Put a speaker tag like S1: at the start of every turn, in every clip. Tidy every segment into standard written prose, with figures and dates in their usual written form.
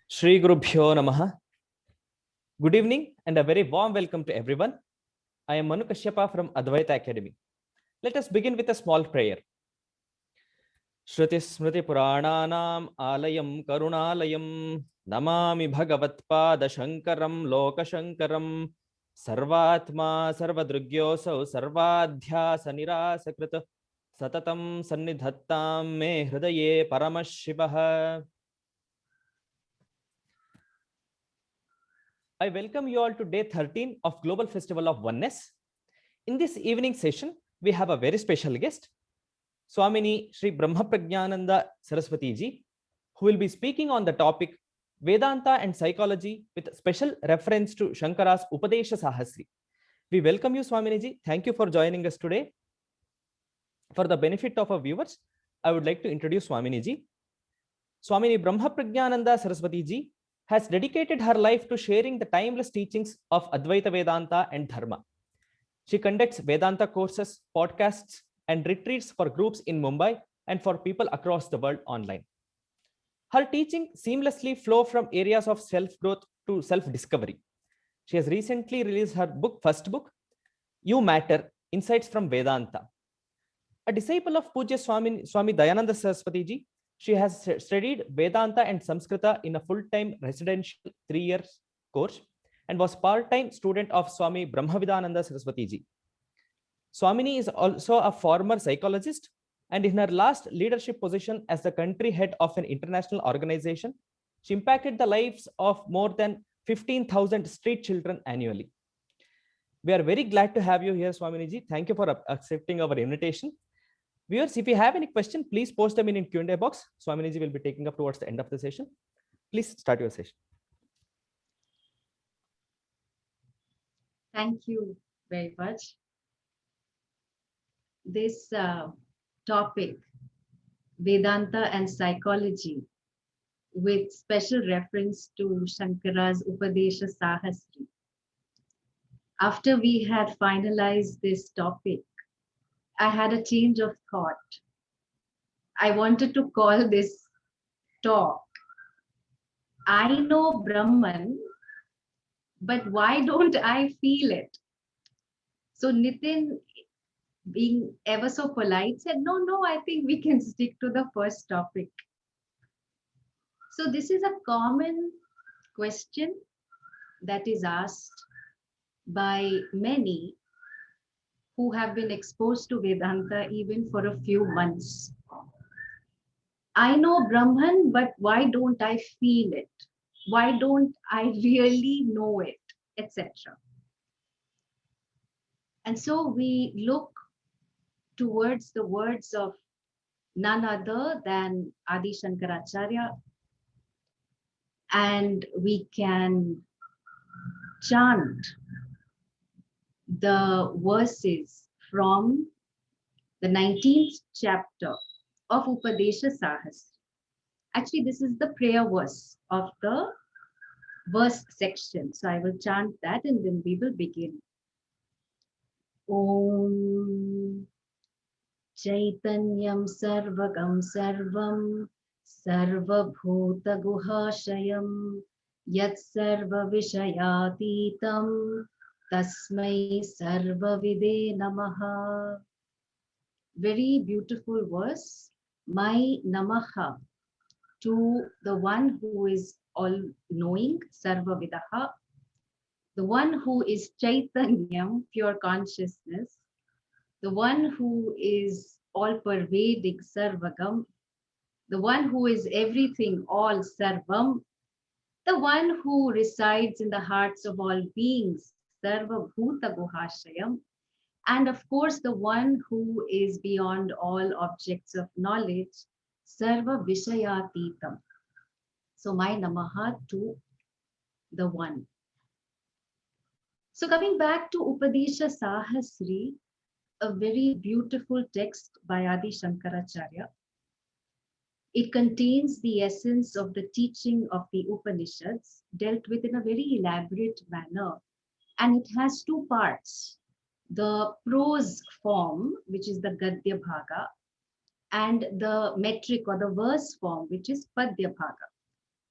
S1: Shri Gurubhyo Namaha. Good evening and a very warm welcome to everyone. I am Manu Kashyapa from Advaita Academy. Let us begin with a small prayer. Shruti Smriti Purananam Alayam Karunalayam Namami Bhagavatpada Shankaram Lokashankaram Sarvatma Sarvadrugyosau Sarvadhyasa Nirasakrita Satatam Sannidhattam Me Hridaye Paramashivah. I welcome you all to day 13 of Global Festival of Oneness. In this evening session, we have a very special guest, Swamini Sri Brahma Prajnananda Saraswati Ji, who will be speaking on the topic Vedanta and Psychology with special reference to Shankara's Upadesha Sahasri. We welcome you, Swamini Ji. Thank you for joining us today. For the benefit of our viewers, I would like to introduce Swamini Ji. Swamini Brahma Prajnananda Saraswati Ji has dedicated her life to sharing the timeless teachings of Advaita Vedanta and Dharma. She conducts Vedanta courses, podcasts, and retreats for groups in Mumbai and for people across the world online. Her teaching seamlessly flow from areas of self-growth to self-discovery. She has recently released her first book, You Matter, Insights from Vedanta. A disciple of Pujya Swami Dayananda Saraswati Ji, she has studied Vedanta and Samskrita in a full-time residential 3 years course and was part-time student of Swami Brahmavidananda Saraswati Ji. Swamini is also a former psychologist and in her last leadership position as the country head of an international organization, she impacted the lives of more than 15,000 street children annually. We are very glad to have you here, Swamini Ji. Thank you for accepting our invitation. Viewers, if you have any question, please post them in Q&A box. Swamini Ji will be taking up towards the end of the session. Please start your session.
S2: Thank you very much. This topic, Vedanta and Psychology, with special reference to Shankara's Upadesha Sahasri. After we had finalized this topic, I had a change of thought. I wanted to call this talk, I know Brahman, but why don't I feel it? So Nitin, being ever so polite, said, no, I think we can stick to the first topic. So this is a common question that is asked by many who have been exposed to Vedanta even for a few months. I know Brahman, but why don't I feel it? Why don't I really know it, etc. And so we look towards the words of none other than Adi Shankaracharya, and we can chant the verses from the 19th chapter of Upadesha Sahasra. Actually, this is the prayer verse of the verse section. So I will chant that and then we will begin. Om Chaitanyam Sarvagam Sarvam Sarvabhuta Guhashayam Yat Sarva Vishayatitam Tasmai Sarvavide Namaha. Very beautiful verse. My Namaha to the one who is all knowing, Sarvavidaha, the one who is Chaitanyam, pure consciousness, the one who is all pervading, Sarvagam, the one who is everything, all Sarvam, the one who resides in the hearts of all beings, Sarva Bhuta Guhashayam, and of course the one who is beyond all objects of knowledge, Sarva Vishayatitam. So my Namaha to the one. So coming back to Upadesha Sahasri, a very beautiful text by Adi Shankaracharya. It contains the essence of the teaching of the Upanishads, dealt with in a very elaborate manner. And it has two parts, the prose form, which is the Gadya Bhaga, and the metric or the verse form, which is Padya Bhaga.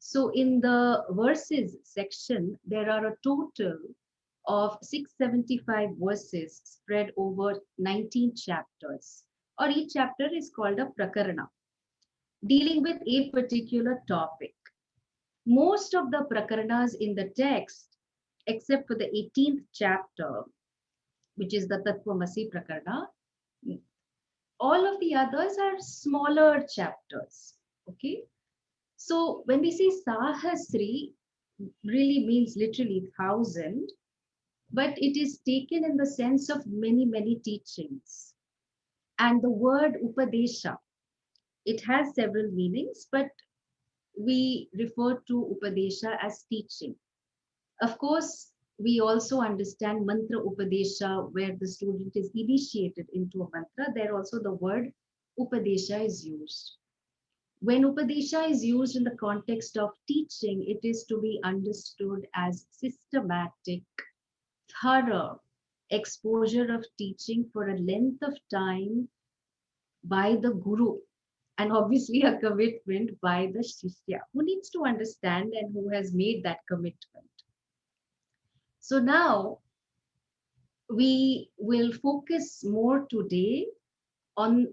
S2: So in the verses section, there are a total of 675 verses spread over 19 chapters, or each chapter is called a prakarana, dealing with a particular topic. Most of the prakaranas in the text, except for the 18th chapter, which is the Tattvamasi Prakarana, all of the others are smaller chapters. Okay. So when we say Sahasri, really means literally thousand, but it is taken in the sense of many, many teachings. And the word Upadesha, it has several meanings, but we refer to Upadesha as teaching. Of course, we also understand mantra upadesha, where the student is initiated into a mantra. There also the word upadesha is used. When upadesha is used in the context of teaching, it is to be understood as systematic, thorough exposure of teaching for a length of time by the guru, and obviously a commitment by the shishya who needs to understand and who has made that commitment. So now we will focus more today on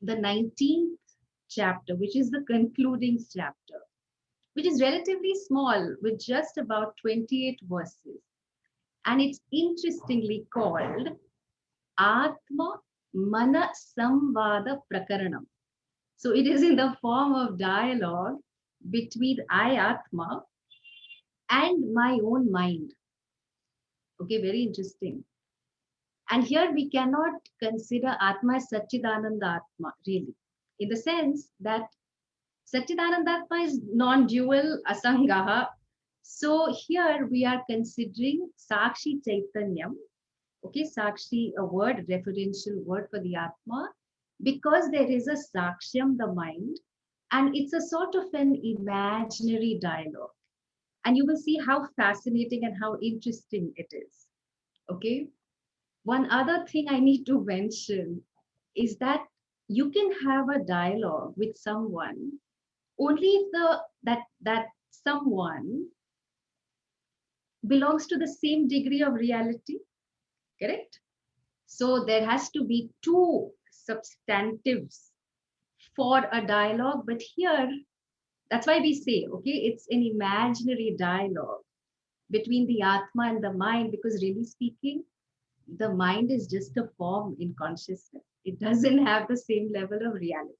S2: the 19th chapter, which is the concluding chapter, which is relatively small with just about 28 verses. And it's interestingly called Atma Mana Samvada Prakaranam. So it is in the form of dialogue between I Atma and my own mind. Okay, very interesting. And here we cannot consider Atma as Satchidananda Atma, really, in the sense that Satchidananda Atma is non-dual, asangaha. So here we are considering Sakshi Chaitanyam, okay, Sakshi, a word, referential word for the Atma, because there is a Sakshyam, the mind, and it's a sort of an imaginary dialogue. And you will see how fascinating and how interesting it is, okay? One other thing I need to mention is that you can have a dialogue with someone only if that someone belongs to the same degree of reality, correct? So there has to be two substantives for a dialogue, but here that's why we say, okay, it's an imaginary dialogue between the Atma and the mind, because really speaking, the mind is just a form in consciousness. It doesn't have the same level of reality.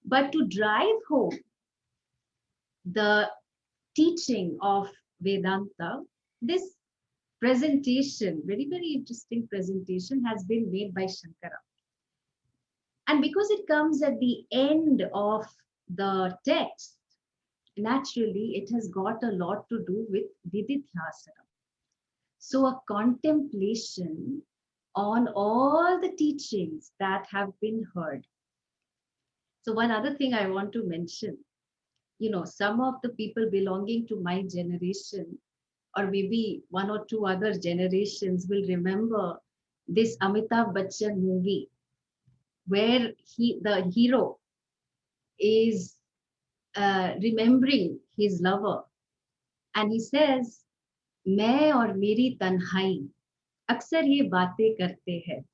S2: But to drive home the teaching of Vedanta, this presentation, very, very interesting presentation, has been made by Shankara. And because it comes at the end of the text, naturally, it has got a lot to do with Vididhyasana. So a contemplation on all the teachings that have been heard. So one other thing I want to mention, some of the people belonging to my generation, or maybe one or two other generations, will remember this Amitabh Bachchan movie where the hero is remembering his lover, and he says, मैं और मेरी तन्हाई अक्सर ये बातें करते हैं,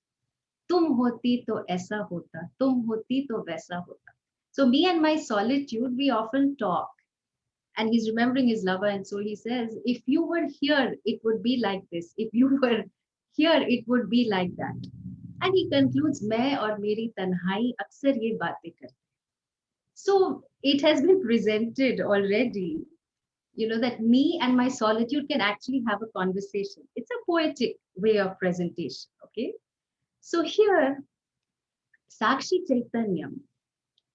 S2: तुम होती तो ऐसा होता, तुम होती तो वैसा होता. So me and my solitude, we often talk. And he's remembering his lover, and so he says, if you were here, it would be like this. If you were here, it would be like that. And he concludes, मैं और मेरी तन्हाई अक्सर ये बातें करते. So it has been presented already, that me and my solitude can actually have a conversation. It's a poetic way of presentation, okay? So here, Sakshi Chaitanyam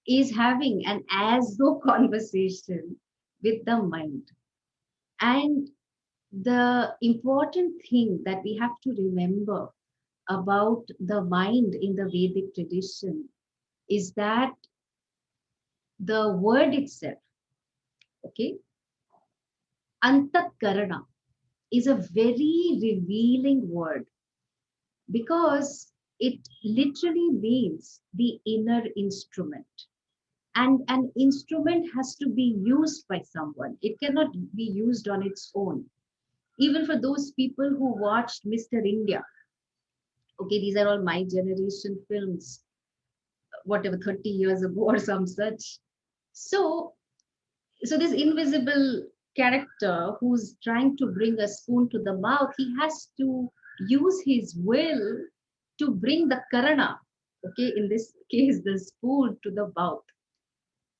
S2: is having an as though conversation with the mind. And the important thing that we have to remember about the mind in the Vedic tradition is that the word itself, okay, Antakarana, is a very revealing word because it literally means the inner instrument. And an instrument has to be used by someone. It cannot be used on its own. Even for those people who watched Mr. India, okay, these are all my generation films, whatever, 30 years ago or some such. So, so this invisible character who's trying to bring a spoon to the mouth, he has to use his will to bring the karana, okay, in this case, the spoon to the mouth.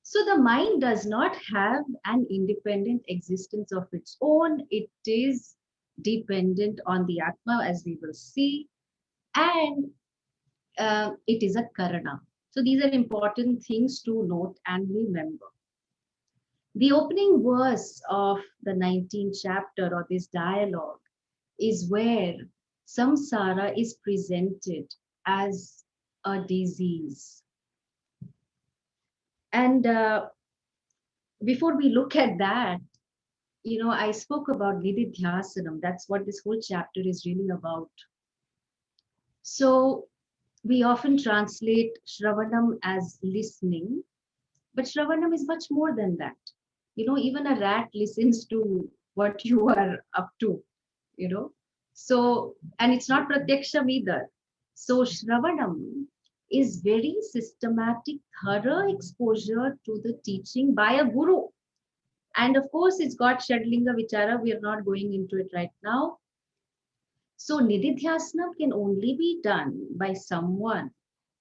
S2: So the mind does not have an independent existence of its own. It is dependent on the Atma, as we will see, and it is a Karana. So these are important things to note and remember. The opening verse of the 19th chapter or this dialogue is where samsara is presented as a disease. And before we look at that, I spoke about Nididhyasanam. That's what this whole chapter is really about. So we often translate Shravanam as listening, but Shravanam is much more than that. Even a rat listens to what you are up to, you know. So, and it's not Pratyaksham either. So Shravanam is very systematic, thorough exposure to the teaching by a guru. And of course, it's got Shadlinga Vichara. We are not going into it right now. So Nididhyasana can only be done by someone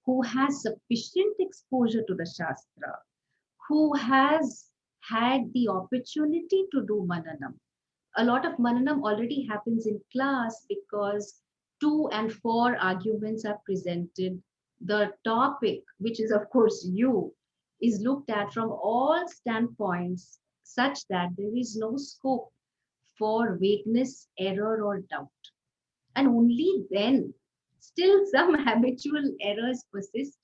S2: who has sufficient exposure to the Shastra, who has had the opportunity to do Mananam. A lot of Mananam already happens in class because 2 and 4 arguments are presented. The topic, which is of course you, is looked at from all standpoints such that there is no scope for vagueness, error, or doubt. And only then, still some habitual errors persist,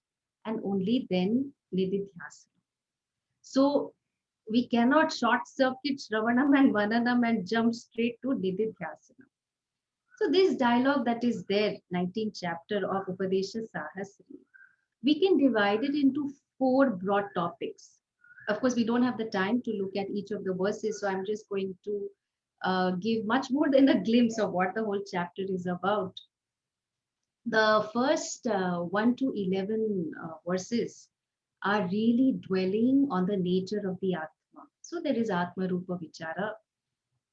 S2: and only then Nididhyasana. So we cannot short circuit Shravanam and Mananam and jump straight to Nididhyasana. So this dialogue that is there, 19th chapter of Upadesha Sahasri, we can divide it into 4 broad topics. Of course, we don't have the time to look at each of the verses, so I'm just going to give much more than a glimpse of what the whole chapter is about. The first 1 to 11 verses are really dwelling on the nature of the Atma. So there is Atma Rupa Vichara.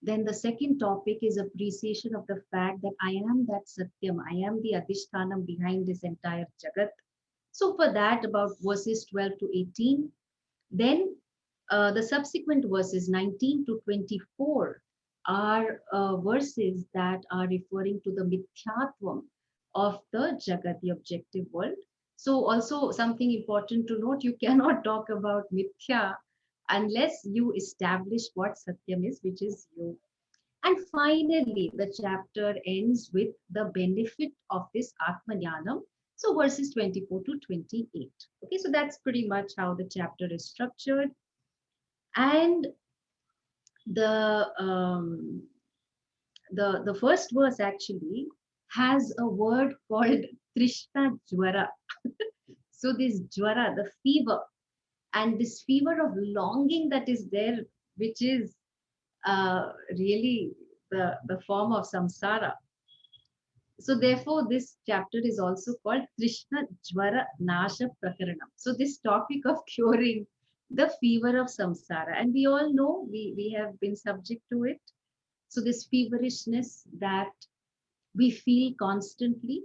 S2: Then the second topic is appreciation of the fact that I am that Satyam, I am the Adhishthanam behind this entire Jagat. So for that, about verses 12 to 18. Then the subsequent verses 19 to 24 are verses that are referring to the Mithyatvam of the Jagat, the objective world. So also something important to note, you cannot talk about Mithya unless you establish what Satyam is, which is you. And finally, the chapter ends with the benefit of this Atmanyanam. So verses 24 to 28. Okay, so that's pretty much how the chapter is structured. And the the first verse actually has a word called Trishna Jwara. So this Jwara, the fever, and this fever of longing that is there, which is really the form of samsara. So therefore, this chapter is also called Trishna Jwara Nasha Prakaranam. So this topic of curing the fever of samsara, and we all know we have been subject to it. So this feverishness that we feel constantly,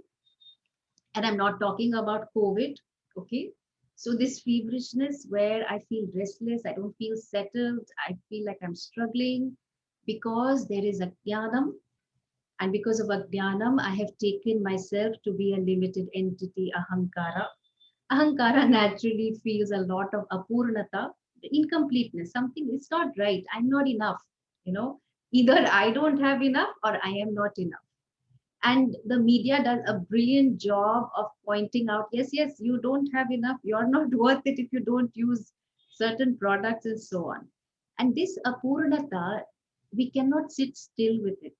S2: and I'm not talking about COVID, okay? So this feverishness where I feel restless, I don't feel settled, I feel like I'm struggling because there is ajnanam, and because of ajnanam, I have taken myself to be a limited entity, ahankara. Ahankara naturally feels a lot of apurnata, incompleteness, something is not right, I'm not enough, you know, either I don't have enough or I am not enough. And the media does a brilliant job of pointing out, yes, yes, you don't have enough, you're not worth it if you don't use certain products and so on. And this apurnata, we cannot sit still with it.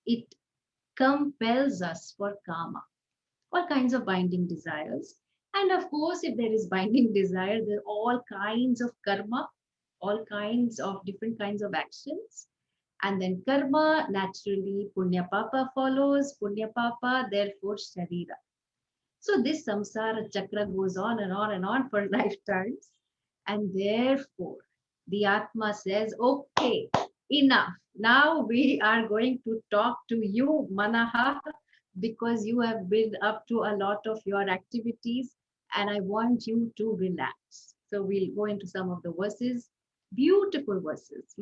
S2: It compels us for karma, all kinds of binding desires. And of course, if there is binding desire, there are all kinds of karma, all kinds of different kinds of actions. And then karma, naturally, punya papa follows, punya papa, therefore sharira. So this samsara chakra goes on and on and on for lifetimes. And therefore, the Atma says, okay, enough. Now we are going to talk to you, Manaha, because you have been up to a lot of your activities and I want you to relax. So we'll go into some of the verses, beautiful verses.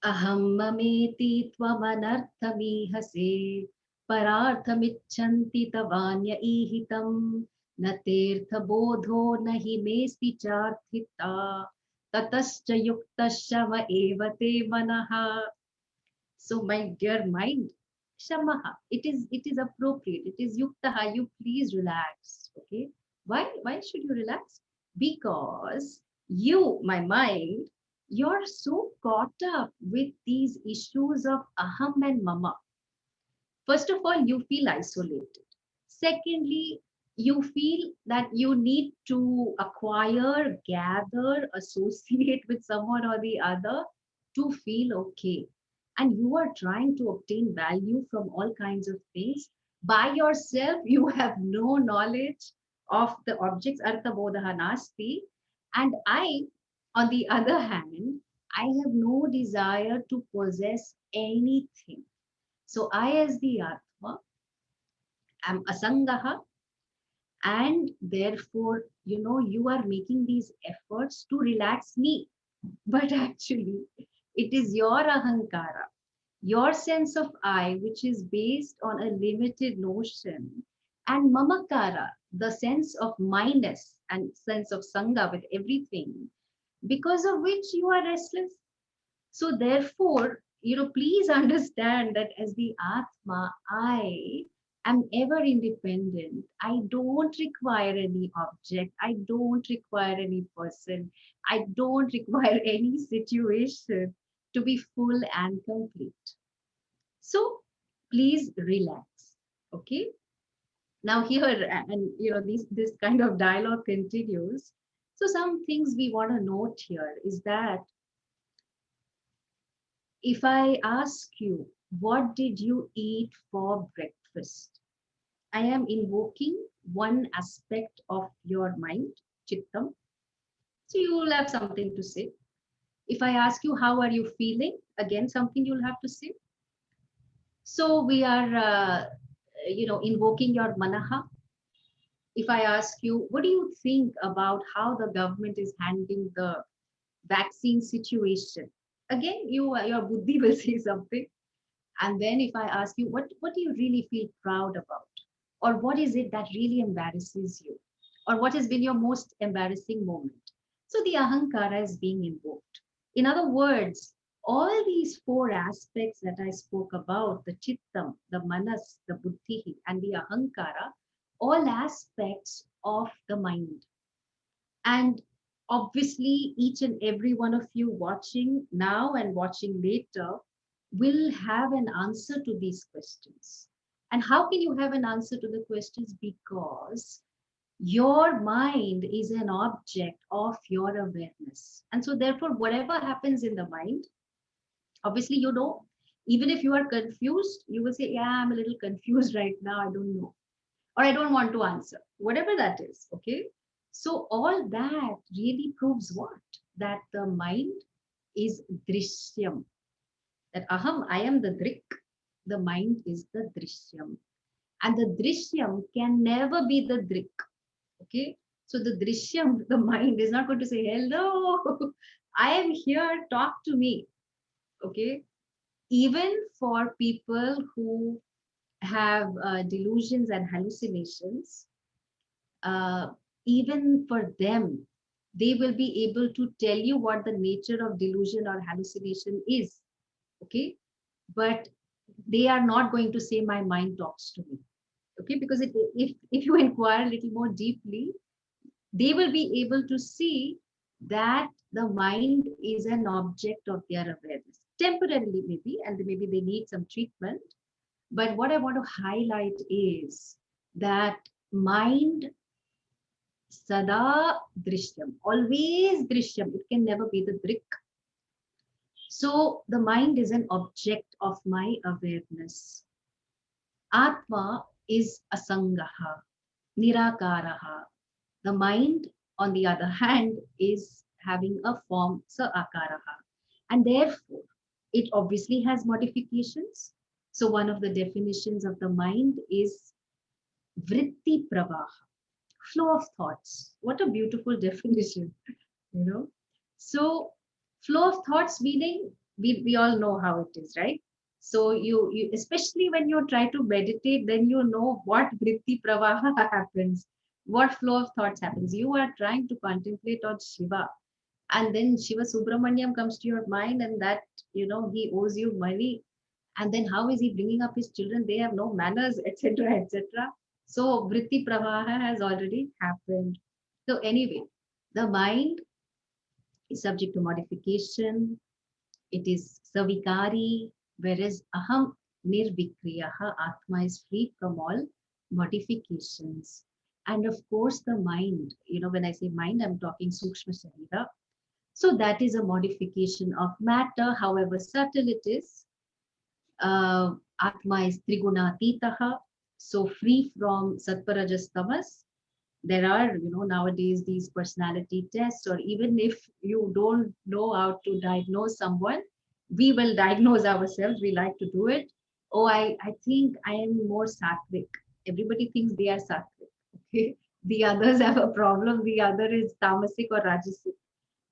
S2: Aham mameti tvamanarthamihase paraarthamicchanti tavanya ihitam natirtha bodho nahi mesti charthita tatascha yuktasya va evate manaha. So my dear mind, shamaha, it is appropriate, it is yuktaha, you please relax. Okay, why should you relax? Because you, my mind, you're so caught up with these issues of aham and mama. First of all, you feel isolated. Secondly, you feel that you need to acquire, gather, associate with someone or the other to feel okay. And you are trying to obtain value from all kinds of things. By yourself, you have no knowledge of the objects, artha bodha nasti. And I, on the other hand, I have no desire to possess anything. So I, as the Atma, am asangaha, and therefore, you are making these efforts to relax me. But actually, it is your ahankara, your sense of I, which is based on a limited notion, and mamakara, the sense of minus and sense of sangha with everything, because of which you are restless. So therefore, please understand that as the Atma, I am ever independent. I don't require any object. I don't require any person. I don't require any situation to be full and complete. So please relax. Okay. Now here, and this kind of dialogue continues. So some things we want to note here is that if I ask you, what did you eat for breakfast? I am invoking one aspect of your mind, chittam. So you will have something to say. If I ask you, how are you feeling? Again, something you'll have to say. So we are, invoking your manaha. If I ask you, what do you think about how the government is handling the vaccine situation? Again, your buddhi will say something. And then if I ask you, what do you really feel proud about? Or what is it that really embarrasses you? Or what has been your most embarrassing moment? So the ahankara is being invoked. In other words, all these four aspects that I spoke about, the chittam, the manas, the buddhi, and the ahankara, all aspects of the mind. And obviously, each and every one of you watching now and watching later will have an answer to these questions. And how can you have an answer to the questions? Because your mind is an object of your awareness. And so, therefore, whatever happens in the mind, obviously, even if you are confused, you will say, yeah, I'm a little confused right now. I don't know. Or I don't want to answer, whatever that is. Okay. So, all that really proves what? That the mind is drishyam. That aham, I am the drik, the mind is the drishyam. And the drishyam can never be the drik. Okay. So the drishyam, the mind is not going to say, hello, I am here, talk to me. Okay. Even for people who have delusions and hallucinations, uh, even for them, they will be able to tell you what the nature of delusion or hallucination is. Okay. But they are not going to say, my mind talks to me. Okay. Because if you inquire a little more deeply, they will be able to see that the mind is an object of their awareness. Temporarily, maybe, and maybe they need some treatment. But what I want to highlight is that mind sada drishyam, always drishyam. It can never be the drik. So the mind is an object of my awareness. Atma is asangaha, nirakaraha. The mind, on the other hand, is having a form sa akaraha. And therefore, it obviously has modifications. So one of the definitions of the mind is vritti pravaha, flow of thoughts. What a beautiful definition, you know. So flow of thoughts meaning we all know how it is, right? So you especially when you try to meditate, then you know what vritti pravaha happens, what flow of thoughts happens. You are trying to contemplate on Shiva, and then Shiva Subramanyam comes to your mind, and that he owes you money, and then how is he bringing up his children? They have no manners, etc., etc. So vritti pravaha has already happened. So anyway, the mind is subject to modification. It is savikari, whereas aham nirvikriyaha, atma is free from all modifications. And of course, the mind, when I say mind, I'm talking sukshma sharira. So that is a modification of matter, however subtle it is. Atma is trigunatitaha, so free from sattva-rajas tamas. There are, nowadays these personality tests, or even if you don't know how to diagnose someone, we will diagnose ourselves. We like to do it. Oh, I think I am more sattvic. Everybody thinks they are sattvic. Okay. The others have a problem. The other is tamasic or rajasic.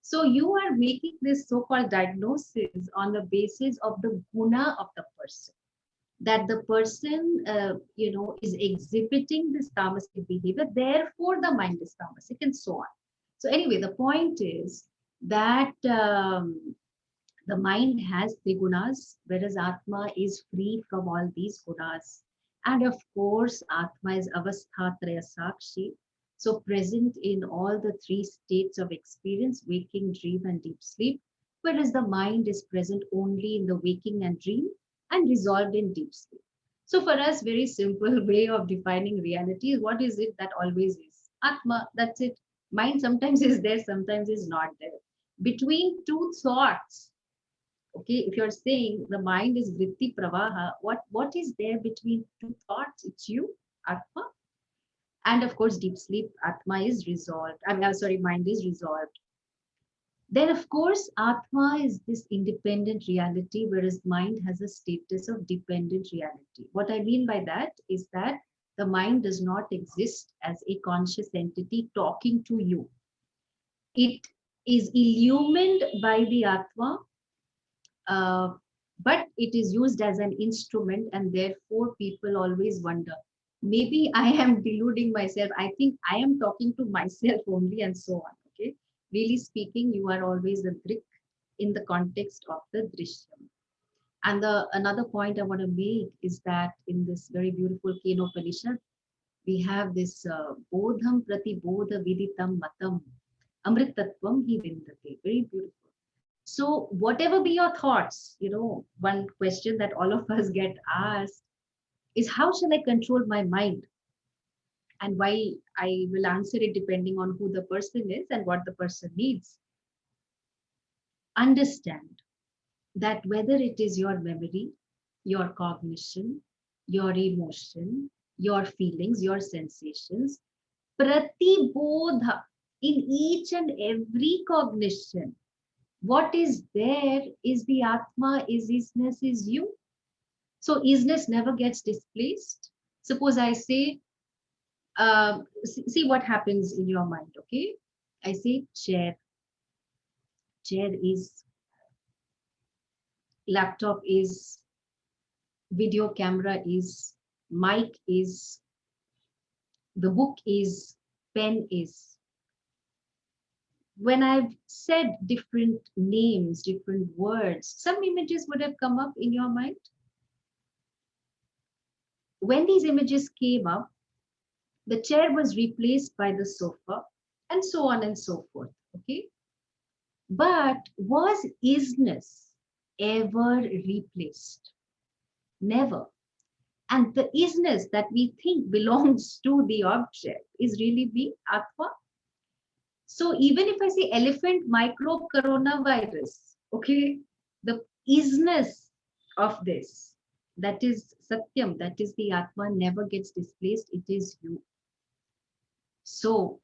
S2: So you are making this so-called diagnosis on the basis of the guna of the person, that the person is exhibiting this tamasic behavior, therefore the mind is tamasic, and so on. So anyway, the point is that the mind has three gunas, whereas atma is free from all these gunas. And of course, atma is avasthatraya sakshi, so present in all the three states of experience: waking, dream, and deep sleep, whereas the mind is present only in the waking and dream, and resolved in deep sleep. So for us, very simple way of defining reality is, what is it that always is? Atma, that's it. Mind sometimes is there, sometimes is not there. Between two thoughts, okay, if you're saying the mind is vritti pravaha, what is there between two thoughts? It's you, Atma. And of course, deep sleep, Atma is resolved. Sorry, mind is resolved. Then, of course, Atma is this independent reality, whereas mind has a status of dependent reality. What I mean by that is that the mind does not exist as a conscious entity talking to you. It is illumined by the Atma, but it is used as an instrument, and therefore people always wonder, maybe I am deluding myself. I think I am talking to myself only, and so on. Okay. Really speaking, you are always a drik in the context of the drishyam. And another point I want to make is that in this very beautiful Kenopanishad, we have this bodham prati bodha viditam matam amritatvam hi vindate. Very beautiful. So whatever be your thoughts, one question that all of us get asked is, how shall I control my mind? And while I will answer it depending on who the person is and what the person needs, understand that whether it is your memory, your cognition, your emotion, your feelings, your sensations, pratibodha, in each and every cognition, what is there is the Atma, is isness, is you. So isness never gets displaced. Suppose I say, see what happens in your mind, okay? I say chair. Chair is, laptop is, video camera is, mic is, the book is, pen is. When I've said different names, different words, some images would have come up in your mind. When these images came up, the chair was replaced by the sofa, and so on and so forth, okay? But was isness ever replaced? Never. And the isness that we think belongs to the object is really being Atma. So even if I say elephant microbe coronavirus, okay, the isness of this, that is Satyam, that is the Atma, never gets displaced, it is you. So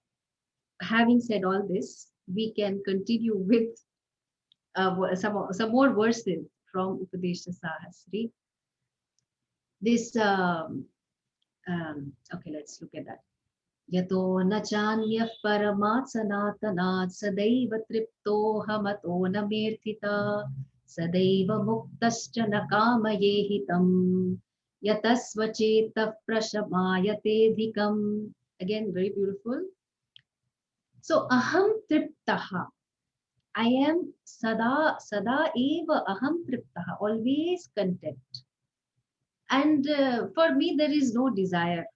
S2: having said all this, we can continue with some more verses from Upadesha Sahasri. This, okay, let's look at that. Yato na chanyah paramat sanatanat sadaiva triptohamато na mirthita sadaiva muktascha na kamayehitam yatasva chetah prashamayate dhikam. Again, very beautiful. So, aham triptaha. I am sada eva aham triptaha, always content. And for me, there is no desire.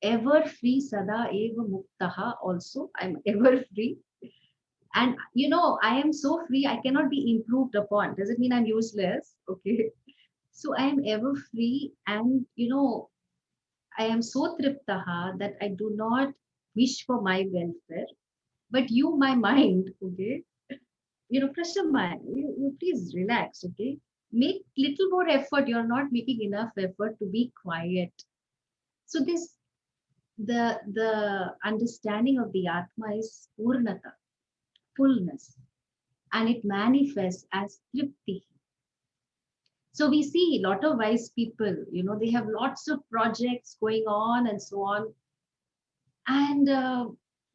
S2: Ever free, sada eva muktaha. Also, I'm ever free. And I am so free, I cannot be improved upon. Does it mean I'm useless? Okay. So I am ever free, and I am so triptaha that I do not wish for my welfare. But you, my mind, okay, Prashamma, you please relax, okay? Make little more effort. You're not making enough effort to be quiet. So this the understanding of the Atma is Purnata, fullness, and it manifests as Tripti. So we see a lot of wise people, they have lots of projects going on and so on, and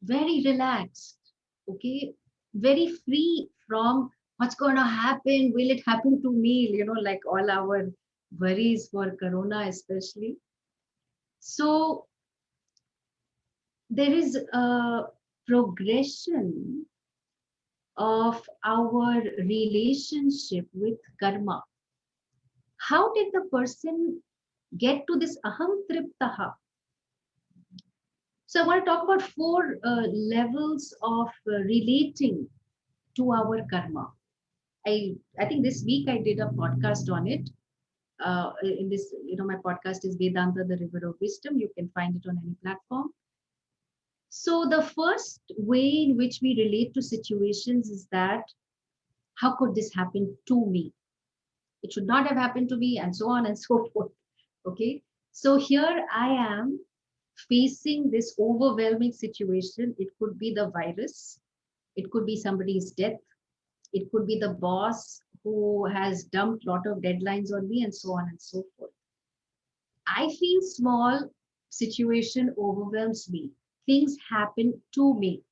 S2: very relaxed, okay, very free from what's going to happen, will it happen to me, like all our worries for Corona, especially. So there is a progression of our relationship with karma. How did the person get to this aham triptaha? So I want to talk about four levels of relating to our karma. I think this week I did a podcast on it. In this, my podcast is Vedanta, the River of Wisdom. You can find it on any platform. So the first way in which we relate to situations is that, how could this happen to me? It should not have happened to me, and so on and so forth. Okay. So here I am facing this overwhelming situation. It could be the virus. It could be somebody's death. It could be the boss who has dumped a lot of deadlines on me, and so on and so forth. I feel small, situation overwhelms me. Things happen to me.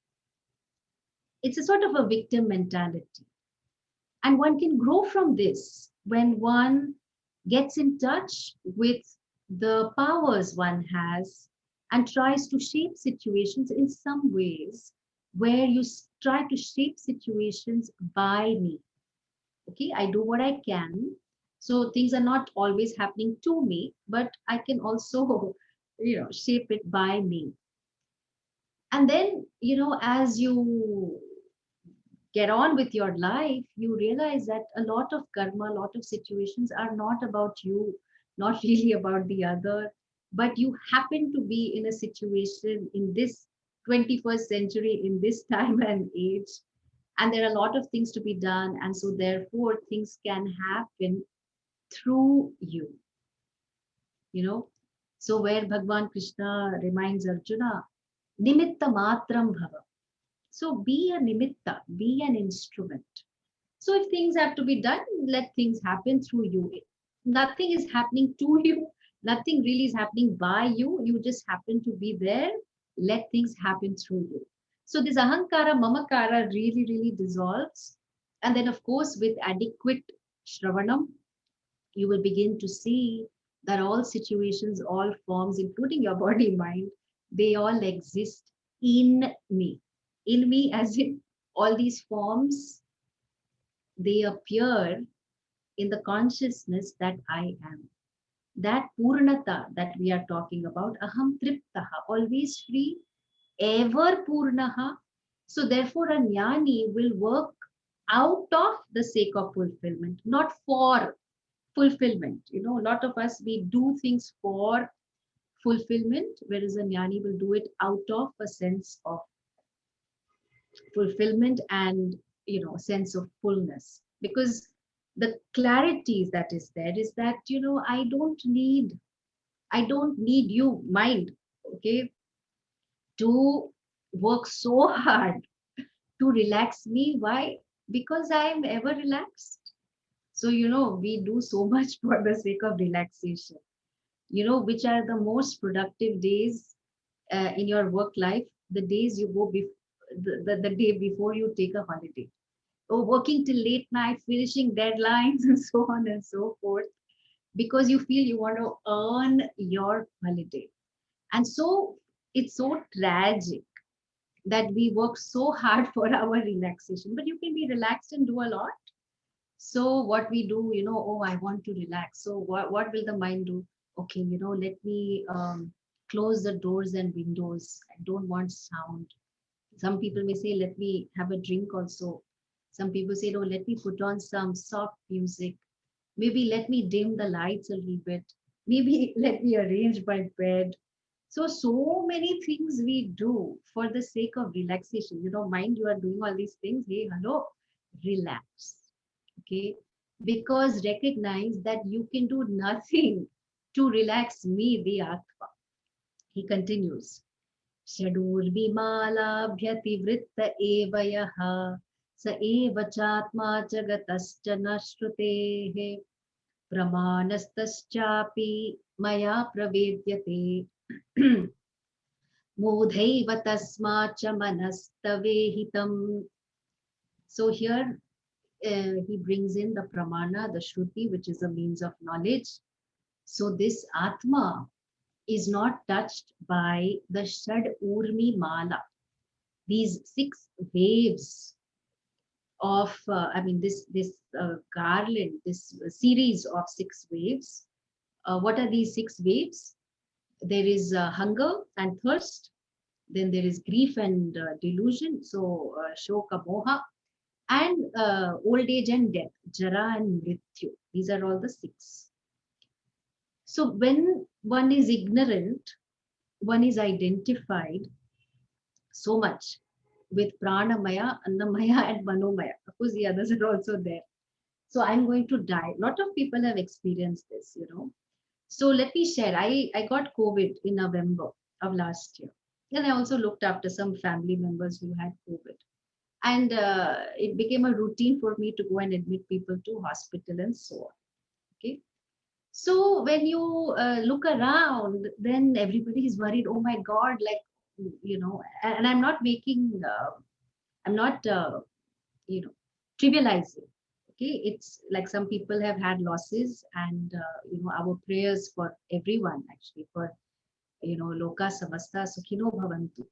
S2: It's a sort of a victim mentality. And one can grow from this when one gets in touch with the powers one has and tries to shape situations in some ways where you try to shape situations by me. Okay, I do what I can. So things are not always happening to me, but I can also, shape it by me. And then, as you get on with your life, you realize that a lot of karma, a lot of situations are not about you, not really about the other, but you happen to be in a situation in this 21st century, in this time and age, and there are a lot of things to be done. And so, therefore, things can happen through you, you know. So, where Bhagwan Krishna reminds Arjuna, Nimitta Matram Bhava. So be a nimitta, be an instrument. So if things have to be done, let things happen through you. Nothing is happening to you, nothing really is happening by you. You just happen to be there. Let things happen through you. So this ahankara, mamakara really, really dissolves. And then, of course, with adequate shravanam, you will begin to see that all situations, all forms, including your body, mind, they all exist in me. In me, as in all these forms, they appear in the consciousness that I am. That Purnata that we are talking about, aham triptaha, always free, ever Purnaha. So therefore, a jnani will work out of the sake of fulfillment, not for. fulfillment. You know, a lot of us, we do things for fulfillment, whereas a jnani will do it out of a sense of fulfillment and, you know, sense of fullness. Because the clarity that is there is that, you know, I don't need you, mind, okay, to work so hard to relax me. Why? Because I am ever relaxed. So, you know, we do so much for the sake of relaxation. You know, which are the most productive days in your work life? The days you go the day before you take a holiday. Or working till late night, finishing deadlines, and so on and so forth, because you feel you want to earn your holiday. And so it's so tragic that we work so hard for our relaxation, but you can be relaxed and do a lot. So what we do, you know, oh, I want to relax. So what will the mind do? Okay, you know, let me close the doors and windows. I don't want sound. Some people may say, let me have a drink also. Some people say, no, let me put on some soft music. Maybe let me dim the lights a little bit. Maybe let me arrange my bed. So, so many things we do for the sake of relaxation. You know, mind you are doing all these things. Hey, hello, relax. Okay. Because recognize that you can do nothing to relax me, the Atma. He continues. षडूर्मिमालाभ्यतिवृत्त एव यः स एव चात्मा जगतश्च न श्रुतेः प्रमाणस्तश्चापि मया प्रवेद्यते मूढैव तस्माच्च मनस्तवेहितम्. So here he brings in the pramana, the shruti, which is a means of knowledge. So this Atma is not touched by the Shad Urmi Mala, these 6 waves of, this garland, this series of 6 waves. What are these 6 waves? There is hunger and thirst, then there is grief and delusion, so shoka moha, and old age and death, jara and mrityu. These are all the 6. So when one is ignorant, one is identified so much with pranamaya, annamaya, and manomaya. Of course, the others are also there. So I'm going to die. A lot of people have experienced this, you know. So let me share. I got COVID in November of last year. And I also looked after some family members who had COVID. And it became a routine for me to go and admit people to hospital and so on. Okay. So when you look around, then everybody is worried. Oh my God, like, you know, and I'm not making, I'm not, you know, trivializing. Okay. It's like some people have had losses, and, you know, our prayers for everyone, actually, for, you know, loka samasta sukhino bhavantu.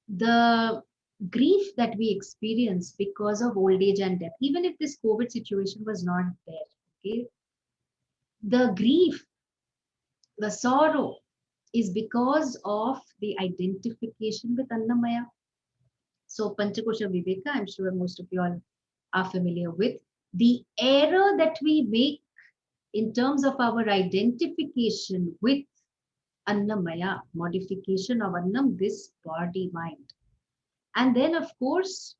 S2: The grief that we experience because of old age and death, even if this COVID situation was not there, okay, the grief, the sorrow is because of the identification with Annamaya. So Panchakosha Viveka, I'm sure most of you all are familiar with. The error that we make in terms of our identification with Annamaya, modification of Annam, this body, mind. And then, of course,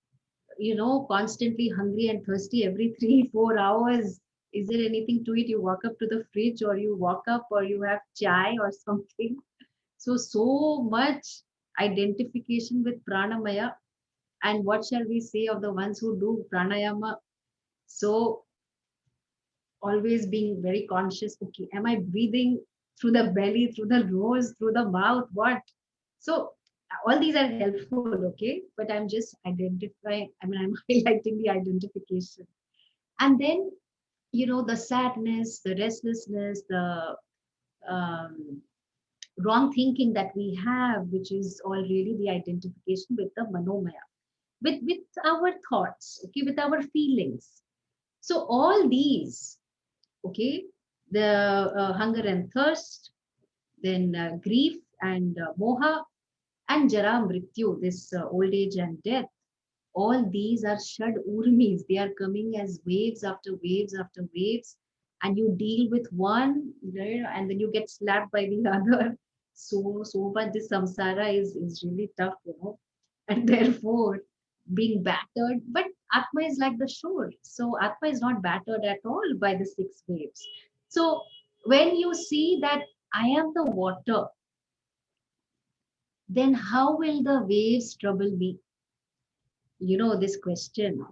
S2: you know, constantly hungry and thirsty every 3-4 hours. Is there anything to eat? You walk up to the fridge, or you walk up, or you have chai or something. So much identification with pranamaya. And what shall we say of the ones who do pranayama? So always being very conscious. Okay, am I breathing through the belly, through the nose, through the mouth? What? So all these are helpful, okay? But I'm just identifying, I'm highlighting the identification. And then, you know, the sadness, the restlessness, the um, wrong thinking that we have, which is all really the identification with the manomaya, with our thoughts, okay, with our feelings. So all these, okay, the hunger and thirst, then grief and moha, and jara mrityu, this old age and death, All these are Shad Urmis. They are coming as waves after waves after waves, and you deal with one, and then you get slapped by the other. So much this samsara is really tough. And therefore being battered. But Atma is like the shore. So Atma is not battered at all by the six waves. So when you see that I am the water, then how will the waves trouble me? This question.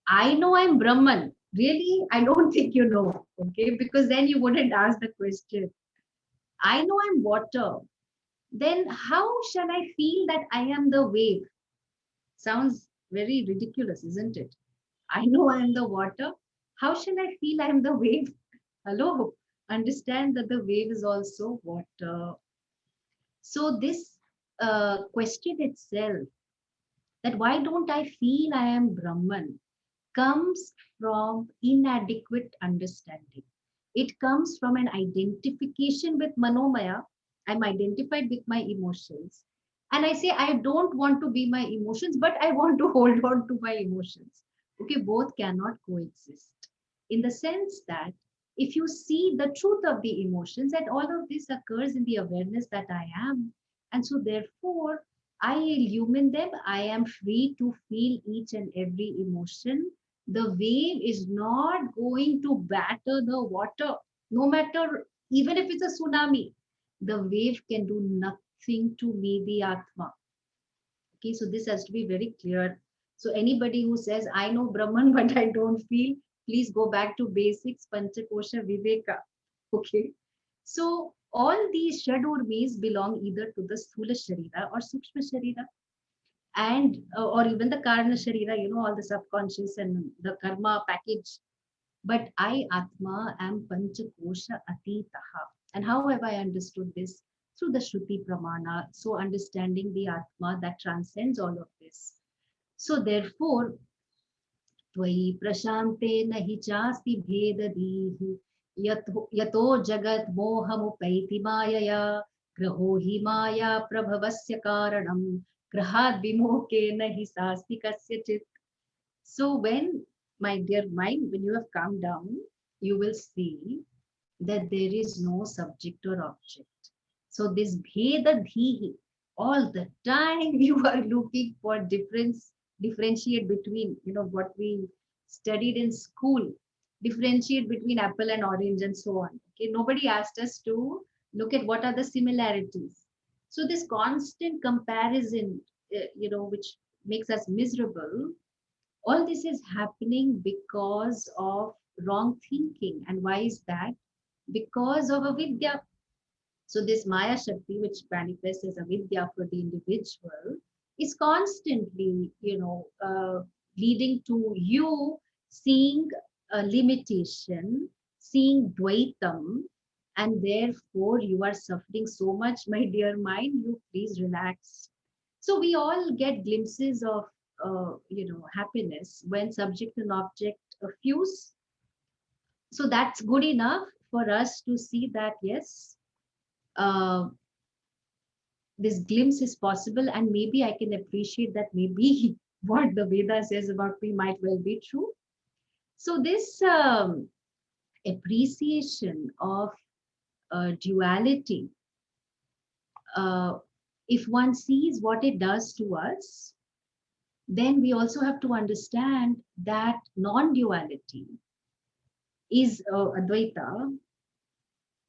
S2: I know I'm Brahman. Really? I don't think you know. Okay. Because then you wouldn't ask the question. I know I'm water. Then how shall I feel that I am the wave? Sounds very ridiculous, isn't it? I know I am the water. How shall I feel I am the wave? Hello. Understand that the wave is also water. So this question itself, that why don't I feel I am Brahman, comes from inadequate understanding. It comes from an identification with Manomaya. I'm identified with my emotions. And I say, I don't want to be my emotions, but I want to hold on to my emotions. Okay, both cannot coexist. In the sense that if you see the truth of the emotions, that all of this occurs in the awareness that I am. And so, therefore, I illumine them. I am free to feel each and every emotion. The wave is not going to batter the water, no matter, even if it's a tsunami. The wave can do nothing to me, the Atma. Okay, so this has to be very clear. So anybody who says, I know Brahman, but I don't feel, please go back to basics, Panchakosha Viveka. Okay. So all these Shadurmis belong either to the Sthula Sharira or Sukshma Sharira, and or even the Karna Sharira, all the subconscious and the karma package. But I, Atma, am Panchakosha Atitaha. And how have I understood this? Through the Shruti Pramana. So understanding the Atma that transcends all of this. So therefore, Tvai Prashante Nahi Chasti Bhedadihi Yato Jagat Mohamupaiti Mayaya Graho Hi Maya Prabhavasya Karanam Grahad Vimoke Nahi Sasti Kasya Chit. So when, my dear mind, when you have come down, you will see that there is no subject or object. So this bheda dhihi, all the time you are looking for differentiate between, what we studied in school, differentiate between apple and orange and so on. Okay, nobody asked us to look at what are the similarities. So this constant comparison, which makes us miserable, all this is happening because of wrong thinking. And why is that? Because of avidya. So this Maya Shakti, which manifests as avidya for the individual, is constantly, leading to you seeing a limitation, seeing dvaitam, and therefore you are suffering so much, my dear mind. You please relax. So we all get glimpses of, happiness when subject and object fuse. So that's good enough for us to see that yes, uh, this glimpse is possible, and maybe I can appreciate that maybe what the Veda says about me might well be true. So this appreciation of duality, uh, if one sees what it does to us, then we also have to understand that non-duality is Advaita.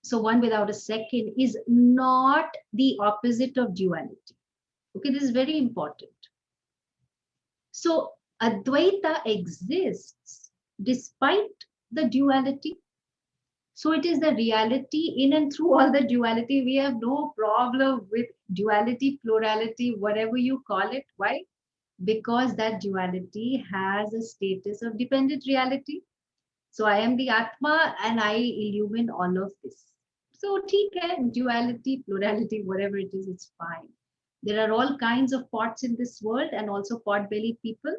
S2: So one without a second is not the opposite of duality. Okay, this is very important. So Advaita exists despite the duality. So it is the reality in and through all the duality. We have no problem with duality, plurality, whatever you call it. Why? Because that duality has a status of dependent reality. So I am the Atma and I illumine all of this. So ठीक है, duality, plurality, whatever it is, it's fine. There are all kinds of pots in this world and also pot-bellied people.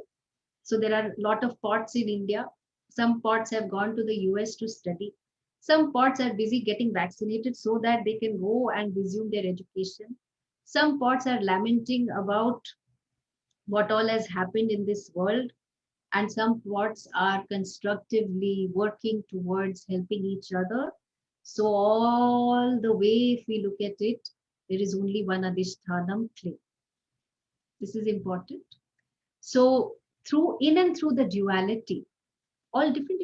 S2: So there are a lot of pots in India. Some pots have gone to the US to study. Some pots are busy getting vaccinated so that they can go and resume their education. Some pots are lamenting about what all has happened in this world, and some thoughts are constructively working towards helping each other. So all the way, if we look at it, there is only one Adhishthanam clay. This is important. So through in and through the duality, all different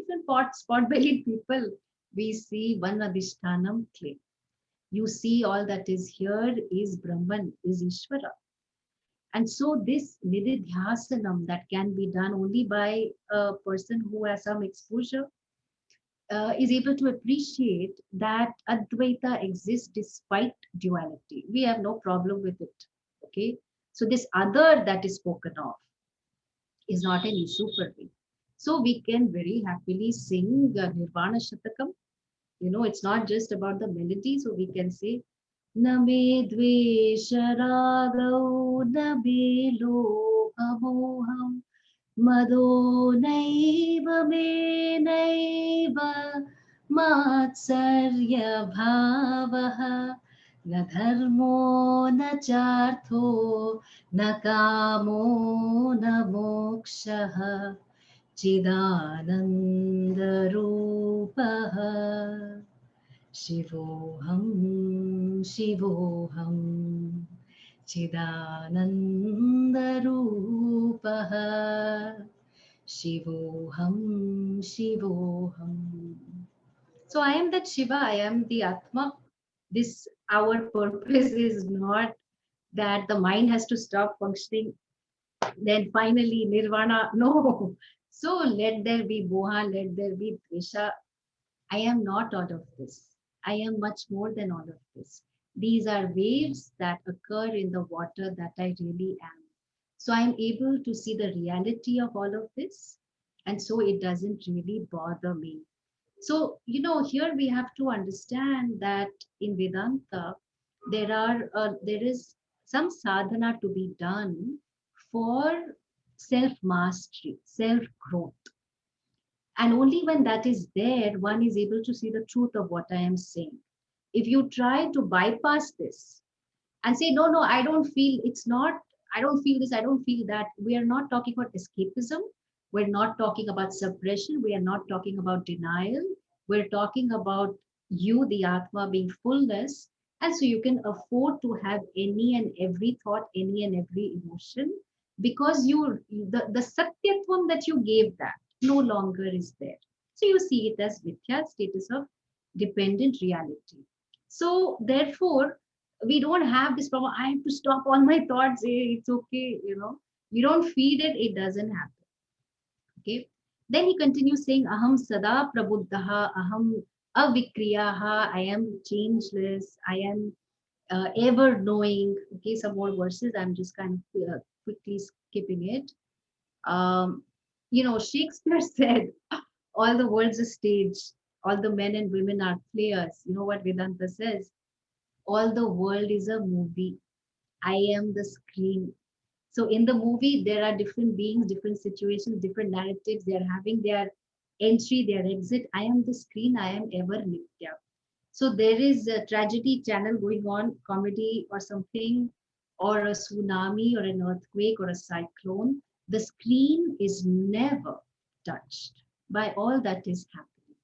S2: spot-bellied people, we see one Adhishthanam clay. You see all that is here is Brahman, is Ishvara. And so this nididhyasanam that can be done only by a person who has some exposure is able to appreciate that Advaita exists despite duality. We have no problem with it. Okay. So this other that is spoken of is not an issue for me. So we can very happily sing Nirvana Shatakam. You know, it's not just about the melody. So we can say, Name dvesharagau nabe lopamoham Mado naiva me naiva matsarya bhavaha na dharmo na chartho na kamo na mokshaha chidananda rupaha shivoham shivoham Chidanandarupaha Shivoham Shivoham. So I am that Shiva, I am the Atma. This our purpose is not that the mind has to stop functioning, then finally Nirvana. No. So let there be Moha, let there be Dvesha. I am not all of this. I am much more than all of this. These are waves that occur in the water that I really am. So I'm able to see the reality of all of this. And so it doesn't really bother me. So, you know, here we have to understand that in Vedanta, there is some sadhana to be done for self mastery, self growth. And only when that is there, one is able to see the truth of what I am saying. If you try to bypass this and say, no, no, I don't feel it's not, I don't feel this, I don't feel that, we are not talking about escapism. We're not talking about suppression. We are not talking about denial. We're talking about you, the Atma, being fullness. And so you can afford to have any and every thought, any and every emotion, because the satyatvam that you gave that no longer is there. So you see it as Mithya, status of dependent reality. So therefore, we don't have this problem. I have to stop all my thoughts. It's okay, you know. You don't feed it, it doesn't happen. Okay. Then he continues saying, Aham sada prabuddhaha, Aham avikriyaha, I am changeless, I am ever knowing. Okay, some more verses. I'm just kind of quickly skipping it. Um, you know, Shakespeare said, all the world's a stage, all the men and women are players. You know what Vedanta says? All the world is a movie. I am the screen. So in the movie, there are different beings, different situations, different narratives. They are having their entry, their exit. I am the screen. I am ever Nitya. So there is a tragedy channel going on, comedy or something, or a tsunami or an earthquake or a cyclone. The screen is never touched by all that is happening.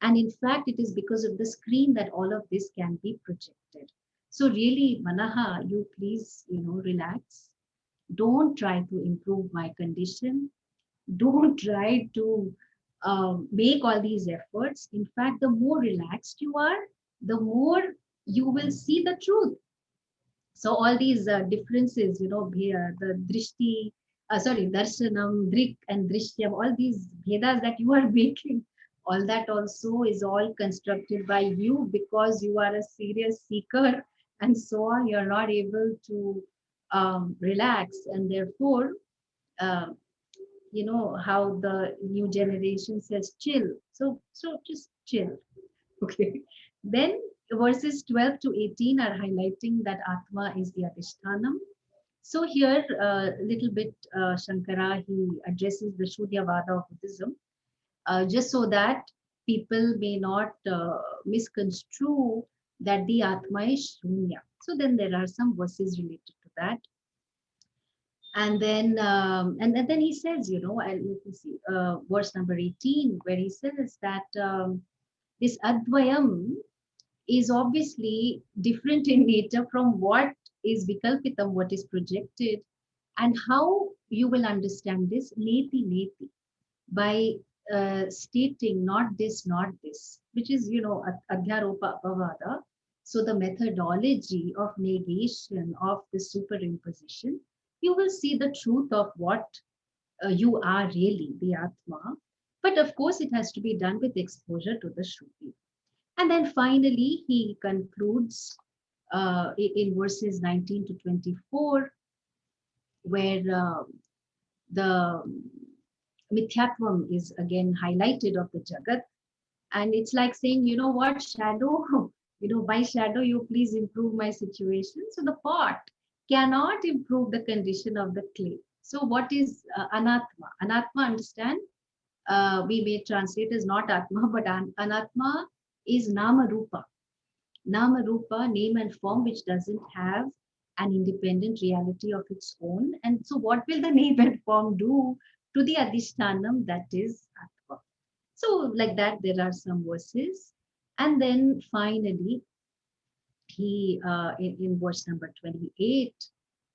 S2: And in fact, it is because of the screen that all of this can be projected. So really, Manaha, you please, you know, relax. Don't try to improve my condition. Don't try to make all these efforts. In fact, the more relaxed you are, the more you will see the truth. So all these differences, you know, the drishti, darshanam, drik and drishyam, all these bhedas that you are making, all that also is all constructed by you because you are a serious seeker and so on. You're not able to relax, and therefore, uh, you know how the new generation says chill. So just chill. Okay. Then verses 12 to 18 are highlighting that Atma is the Adhishthanam. So here, a little bit, Shankara, he addresses the Shuddhavada of Buddhism, just so that people may not misconstrue that the Atma is Shunya. So then there are some verses related to that. And then he says, let me see, verse number 18, where he says that this Advayam is obviously different in nature from what is Vikalpitam, what is projected, and how you will understand this neti neti by stating not this, not this, which is, Adhyaropa Apavada. So the methodology of negation of the superimposition, you will see the truth of what you are really, the Atma. But of course, it has to be done with exposure to the Shruti. And then finally, he concludes in verses 19 to 24, where the Mithyatvam is again highlighted of the Jagat. And it's like saying, you know what, shadow, by shadow, you please improve my situation. So the pot cannot improve the condition of the clay. So what is Anatma? Anatma, understand, we may translate as not Atma, but Anatma is Nama Rupa. Nama Rupa, name and form, which doesn't have an independent reality of its own. And so what will the name and form do to the Adhishtanam, that is Atma? So like that, there are some verses. And then finally, he, in verse number 28,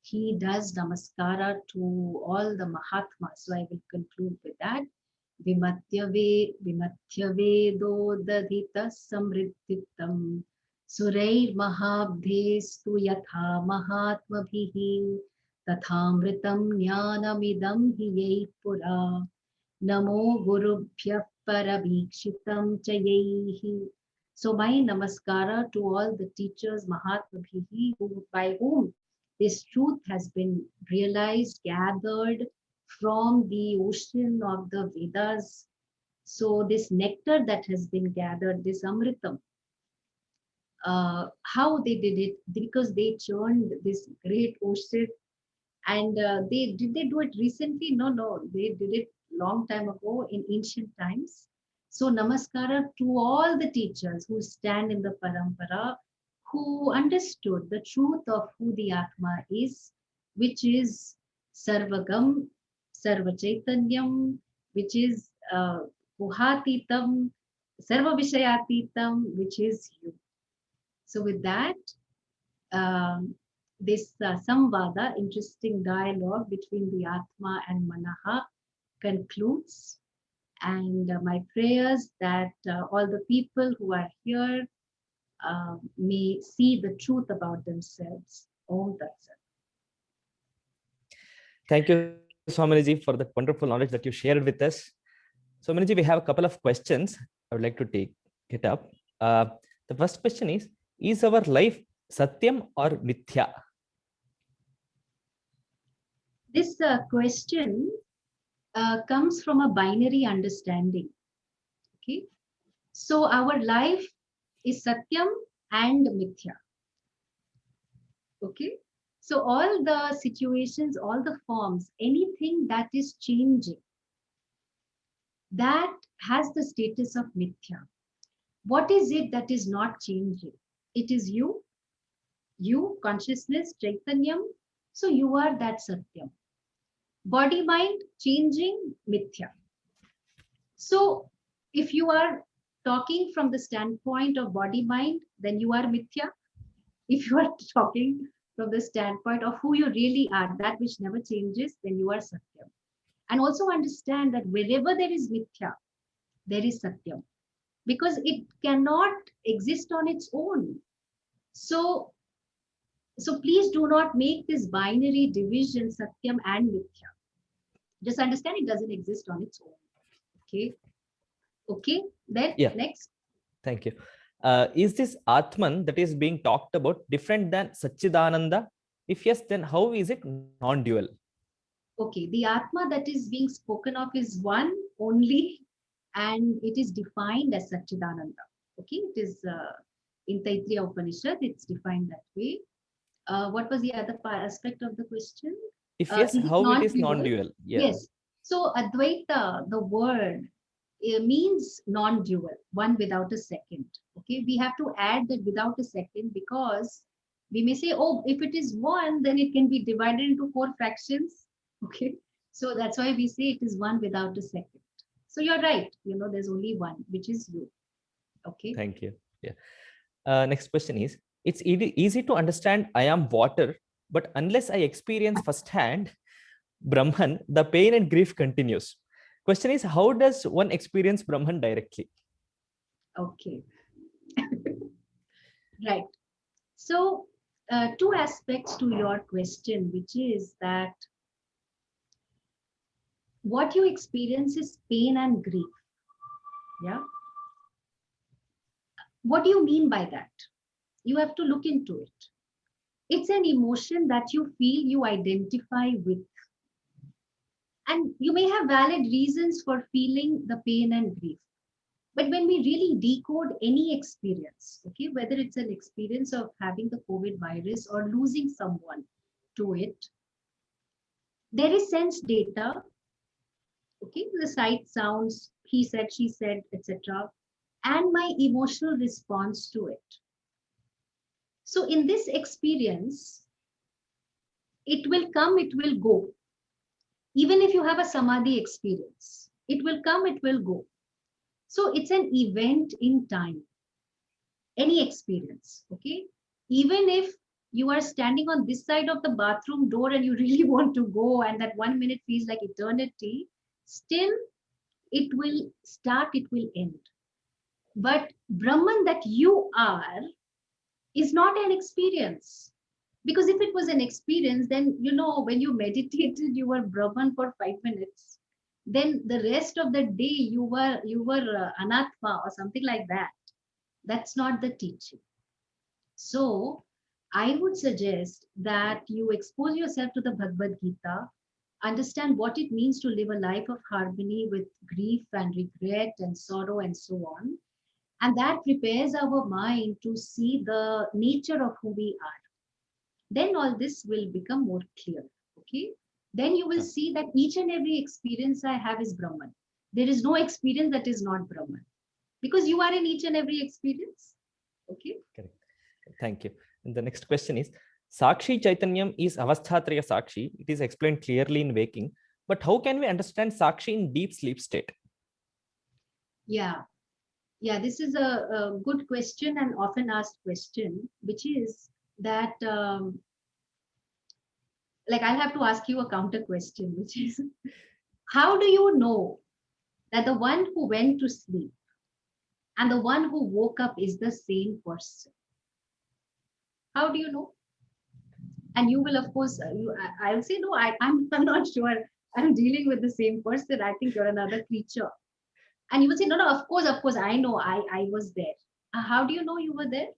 S2: he does namaskara to all the Mahatmas. So I will conclude with that. Vimatyave Vimathyavedo Dadhita Samriddhitam Surair Mahabdestu Yatha Mahatmabhihi Tathamritam Jnanamidam Hiyai Pura Namo Gurubhyah Parabhikshitam Chayaihi. So my namaskara to all the teachers, Mahatmabhihi, by whom this truth has been realized, gathered from the ocean of the Vedas. So this nectar that has been gathered, this Amritam, how they did it, because they churned this great ocean. And did they do it recently? No, they did it long time ago in ancient times. So namaskara to all the teachers who stand in the parampara, who understood the truth of who the Atma is, which is Sarvagam, Sarva Chaitanyam, which is Guhatitam, Sarva Vishayatitam, which is you. So with that, this samvada, interesting dialogue between the Atma and Manaha, concludes. And my prayers that all the people who are here may see the truth about themselves. Om Tat Sat.
S1: Thank you, Swaminiji, for the wonderful knowledge that you shared with us. Swaminiji, we have a couple of questions I would like to take it up. The first question is our life Satyam or Mithya?
S2: This question comes from a binary understanding. Okay, so our life is Satyam and Mithya. Okay, so all the situations, all the forms, anything that is changing, that has the status of Mithya. What is it that is not changing? It is you, consciousness, Chaitanyam. So you are that Satyam. Body, mind, changing, Mithya. So if you are talking from the standpoint of body, mind, then you are Mithya. If you are talking from the standpoint of who you really are, that which never changes, then you are Satyam. And also understand that wherever there is Mithya, there is Satyam, because it cannot exist on its own. So please do not make this binary division, Satyam and Mithya. Just understand it doesn't exist on its own. Okay, then next.
S1: Thank you. Is this Atman that is being talked about different than Satchidananda? If yes, then how is it non-dual?
S2: Okay, the Atma that is being spoken of is one only, and it is defined as Satchidananda. Okay, it is in Taittiriya Upanishad, it's defined that way. What was the other aspect of the question?
S1: If yes, how it is non-dual?
S2: Yes. So Advaita, the word, means non-dual, one without a second. Okay, we have to add that without a second, because we may say, oh, if it is one, then it can be divided into 4 fractions. Okay. So that's why we say it is one without a second. So you're right. There's only one, which is you. Okay.
S1: Thank you. Yeah. Next question is, it's easy to understand I am water, but unless I experience firsthand Brahman, the pain and grief continues. Question is, how does one experience Brahman directly?
S2: Okay. Right. So, two aspects to your question, which is that what you experience is pain and grief. Yeah. What do you mean by that? You have to look into it. It's an emotion that you feel, you identify with. And you may have valid reasons for feeling the pain and grief. But when we really decode any experience, okay, whether it's an experience of having the COVID virus or losing someone to it, there is sense data, okay, the sight, sounds, he said, she said, etc., and my emotional response to it. So in this experience, it will come, it will go. Even if you have a samadhi experience, it will come, it will go. So it's an event in time, any experience, okay? Even if you are standing on this side of the bathroom door and you really want to go and that 1 minute feels like eternity, still it will start, it will end. But Brahman that you are is not an experience. Because if it was an experience, then, when you meditated, you were Brahman for 5 minutes. Then the rest of the day, you were Anatma or something like that. That's not the teaching. So I would suggest that you expose yourself to the Bhagavad Gita, understand what it means to live a life of harmony with grief and regret and sorrow and so on. And that prepares our mind to see the nature of who we are. Then all this will become more clear. Okay. Then you will see that each and every experience I have is Brahman. There is no experience that is not Brahman because you are in each and every experience. Okay.
S1: Correct. Thank you. And the next question is, Sakshi Chaitanyam is Avasthatraya Sakshi. It is explained clearly in waking. But how can we understand Sakshi in deep sleep state?
S2: Yeah. Yeah, this is a good question and often asked question, which is that, like, I'll have to ask you a counter question, which is, how do you know that the one who went to sleep and the one who woke up is the same person? How do you know? And you will, of course, I'll say, no, I'm not sure. I'm dealing with the same person. I think you're another creature. And you will say, no, no, of course, I know I was there. How do you know you were there?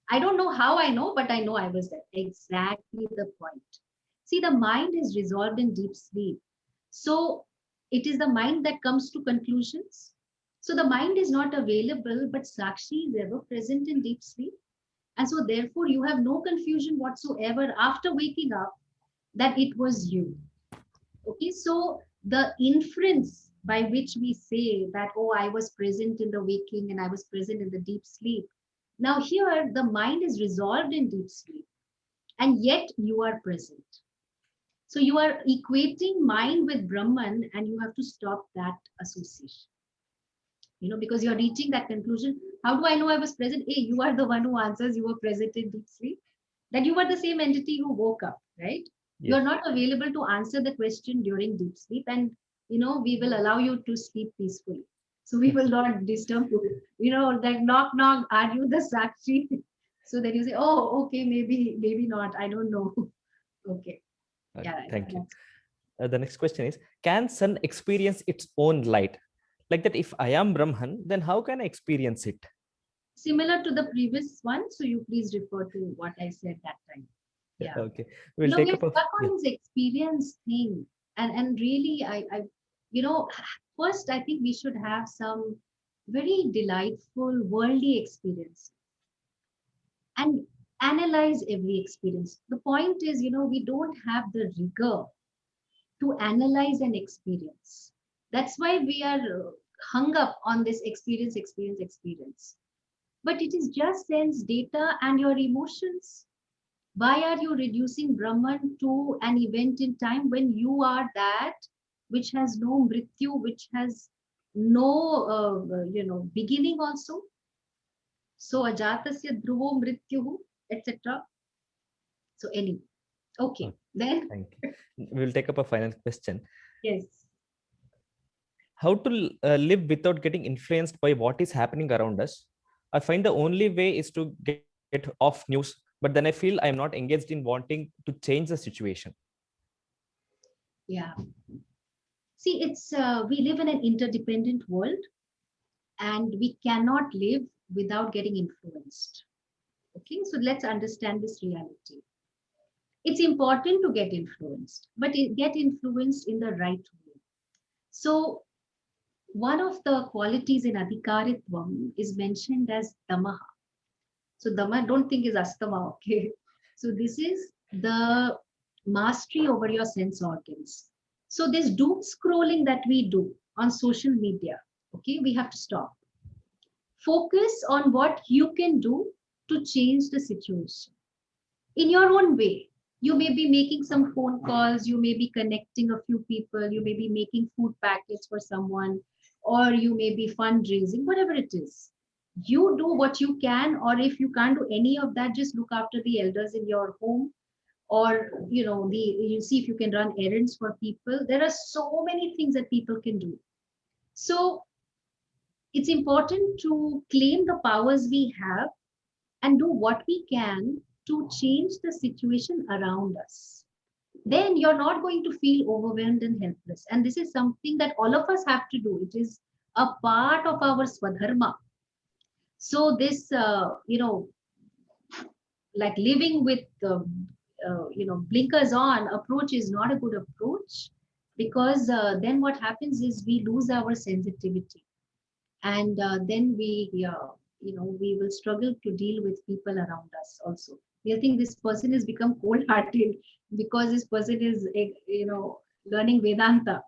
S2: I don't know how I know, but I know I was there. Exactly the point. See, the mind is resolved in deep sleep. So it is the mind that comes to conclusions. So the mind is not available, but Sakshi is ever present in deep sleep. And so therefore you have no confusion whatsoever after waking up that it was you. Okay, so the inference by which we say that, oh, I was present in the waking and I was present in the deep sleep. Now here the mind is resolved in deep sleep and yet you are present. So you are equating mind with Brahman and you have to stop that association. Because you're reaching that conclusion. How do I know I was present? Hey, you are the one who answers you were present in deep sleep. That you were the same entity who woke up, right?
S1: Yes.
S2: You're not available to answer the question during deep sleep. And, we will allow you to sleep peacefully. So we will not disturb you. That knock, knock, are you the Sakshi? So then you say, oh, okay, maybe not. I don't know. Okay. Yeah.
S1: Thank you. The next question is, can sun experience its own light? Like that, if I am Brahman, then how can I experience it?
S2: Similar to the previous one. So you please refer to what I said that time. Yeah.
S1: Okay. We'll take up
S2: stuck on this experience thing. And really, I first, I think we should have some very delightful worldly experience and analyze every experience. The point is, we don't have the rigor to analyze an experience. That's why we are hung up on this experience. But it is just sense data and your emotions. Why are you reducing Brahman to an event in time when you are that which has no mrityu, which has no, beginning also? So ajatasya dhruvo mrityuhu, etc. So anyway, okay.
S1: Okay,
S2: Then
S1: thank you. We will take up a final question.
S2: yes.
S1: How to live without getting influenced by what is happening around us? I find the only way is to get off news, but then I feel I am not engaged in wanting to change the situation.
S2: Yeah. See, it's we live in an interdependent world, and we cannot live without getting influenced. Okay, so let's understand this reality. It's important to get influenced, but get influenced in the right way. So one of the qualities in adhikaritvam is mentioned as damaha. So dama, don't think is astama, okay? So this is the mastery over your sense organs. So this doom scrolling that we do on social media, okay, we have to stop. Focus on what you can do to change the situation in your own way. You may be making some phone calls, you may be connecting a few people, you may be making food packets for someone, or you may be fundraising, whatever it is. You do what you can, or if you can't do any of that, just look after the elders in your home, or you see if you can run errands for people. There are so many things that people can do. So it's important to claim the powers we have and do what we can to change the situation around us. Then you're not going to feel overwhelmed and helpless. And this is something that all of us have to do. It is a part of our swadharma. So this, like living with, blinkers on approach is not a good approach, because then what happens is we lose our sensitivity, and then we will struggle to deal with people around us also. We think this person has become cold hearted because this person is learning Vedanta.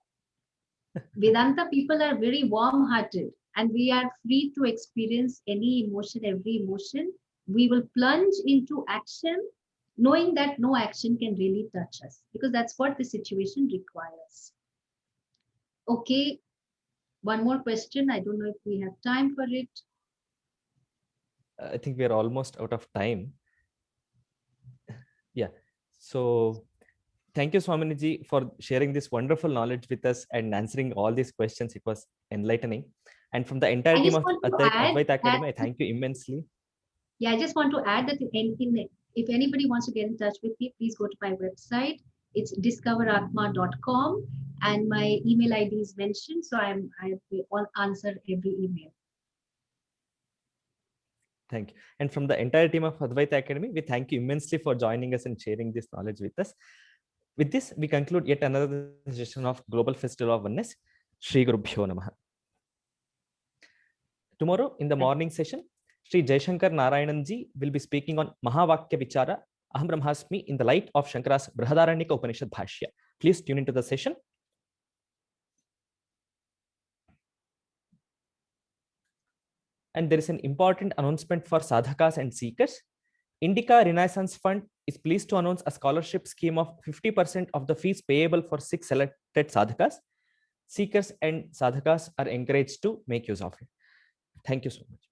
S2: Vedanta people are very warm hearted, and we are free to experience any emotion, every emotion. We will plunge into action knowing that no action can really touch us, because that's what the situation requires. Okay, one more question. I don't know if we have time for it.
S1: I think we are almost out of time. Yeah. So thank you, Swaminiji, for sharing this wonderful knowledge with us and answering all these questions. It was enlightening. And from the entire
S2: I
S1: team
S2: just
S1: of
S2: want to add
S1: Advaita
S2: that,
S1: Academy, I thank you immensely.
S2: yeah, I just want to add that if anybody wants to get in touch with me, please go to my website. It's discoveratma.com, and my email ID is mentioned. So I will answer every email.
S1: Thank you. And from the entire team of Advaita Academy, we thank you immensely for joining us and sharing this knowledge with us. With this, we conclude yet another session of Global Festival of Oneness. Shri Gurubhyo Namaha. Tomorrow in the morning session, Sri Jaishankar Narayananji will be speaking on Mahavakya Vichara Aham Brahmasmi in the light of Shankara's Brihadaranyaka Upanishad Bhashya. Please tune into the session. And there is an important announcement for sadhakas and seekers. Indica Renaissance Fund is pleased to announce a scholarship scheme of 50% of the fees payable for 6 selected sadhakas. Seekers and sadhakas are encouraged to make use of it. Thank you so much.